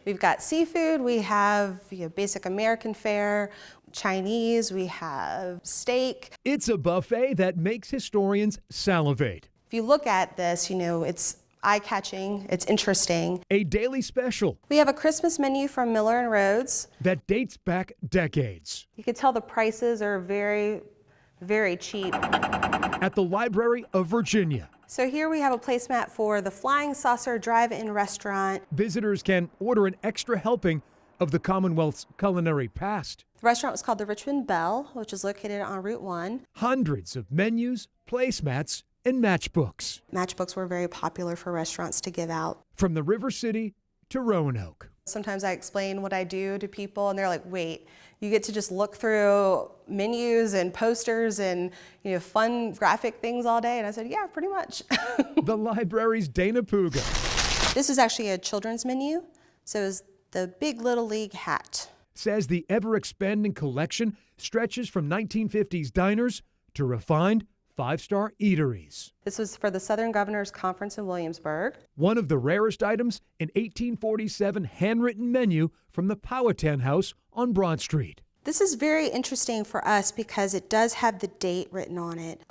We've got seafood, we have basic American fare, Chinese, we have steak. It's a buffet that makes historians salivate. If you look at this, it's eye-catching, it's interesting. A daily special. We have a Christmas menu from Miller and Rhodes that dates back decades. You can tell the prices are very, very cheap. At the Library of Virginia. So here we have a placemat for the Flying Saucer Drive-In Restaurant. Visitors can order an extra helping of the Commonwealth's culinary past. The restaurant was called the Richmond Bell, which is located on Route 1. Hundreds of menus, placemats, and matchbooks. Matchbooks were very popular for restaurants to give out. From the River City to Roanoke. Sometimes I explain what I do to people and they're like, wait, you get to just look through menus and posters and fun graphic things all day? And I said, yeah, pretty much. The library's Dana Puga. This is actually a children's menu. So it's the Big Little League hat. Says the ever-expanding collection stretches from 1950s diners to refined five-star eateries. This was for the Southern Governors Conference in Williamsburg. One of the rarest items, an 1847 handwritten menu from the Powhatan House on Broad Street. This is very interesting for us because it does have the date written on it.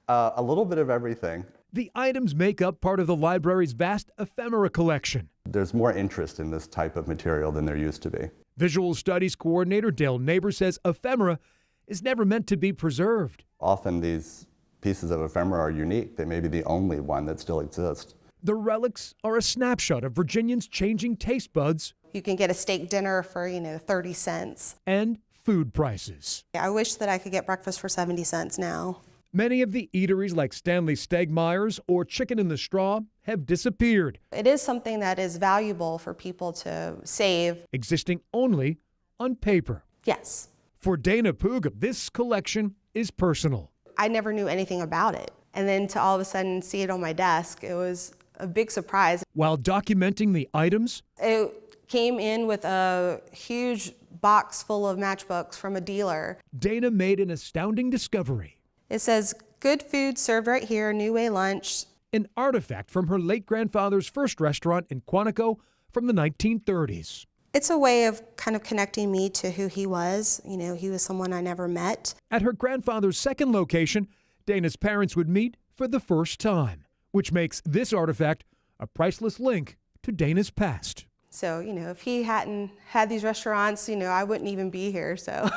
A little bit of everything. The items make up part of the library's vast ephemera collection. There's more interest in this type of material than there used to be. Visual Studies Coordinator Dale Neighbor says ephemera is never meant to be preserved. Often these pieces of ephemera are unique. They may be the only one that still exists. The relics are a snapshot of Virginians' changing taste buds. You can get a steak dinner for, 30 cents. And food prices. I wish that I could get breakfast for 70 cents now. Many of the eateries like Stanley Stegmeyer's or Chicken in the Straw have disappeared. It is something that is valuable for people to save. Existing only on paper. Yes. For Dana Puga, this collection is personal. I never knew anything about it. And then to all of a sudden see it on my desk, it was a big surprise. While documenting the items, it came in with a huge box full of matchbooks from a dealer. Dana made an astounding discovery. It says, good food served right here, New Way Lunch. An artifact from her late grandfather's first restaurant in Quantico from the 1930s. It's a way of kind of connecting me to who he was. He was someone I never met. At her grandfather's second location, Dana's parents would meet for the first time, which makes this artifact a priceless link to Dana's past. So, if he hadn't had these restaurants, I wouldn't even be here, so.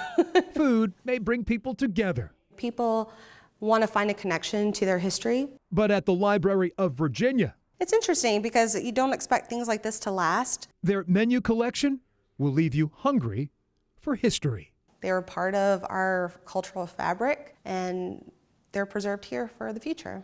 Food may bring people together. People want to find a connection to their history. But at the Library of Virginia, it's interesting because you don't expect things like this to last. Their menu collection will leave you hungry for history. They were part of our cultural fabric, and they're preserved here for the future.